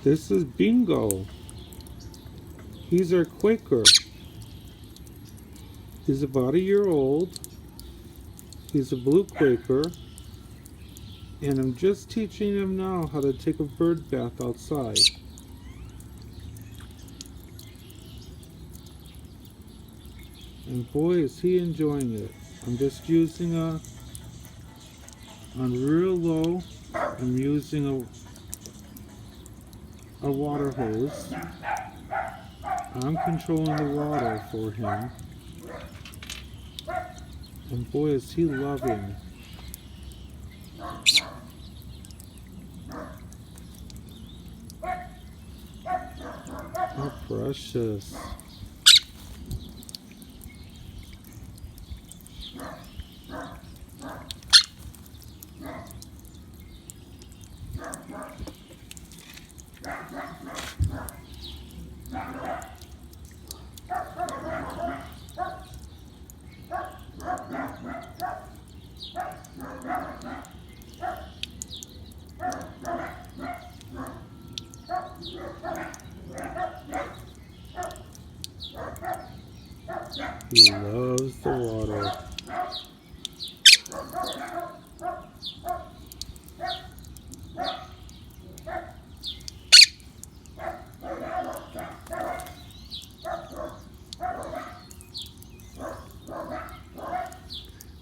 This is Bingo. He's our Quaker. He's about a year old. He's a blue Quaker. And I'm just teaching him now how to take a bird bath outside. And boy, is he enjoying it. I'm just using on real low, I'm using a water hose. I'm controlling the water for him. And boy, is he loving. How precious. He loves the water.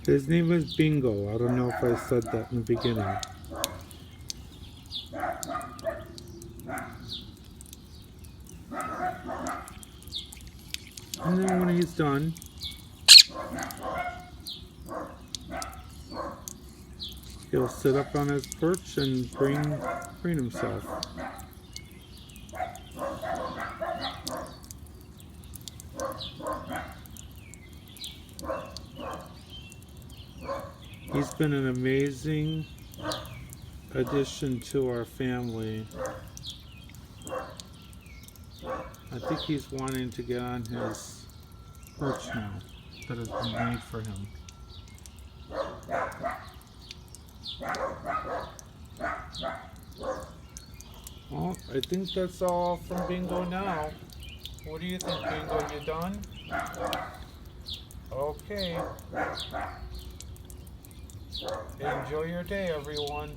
His name is Bingo. I don't know if I said that in the beginning. And then when he's done, he'll sit up on his perch and preen himself. He's been an amazing addition to our family. I think he's wanting to get on his perch now that has been made for him. Well, I think that's all from Bingo now. What do you think, Bingo? You done? Okay. Enjoy your day, everyone.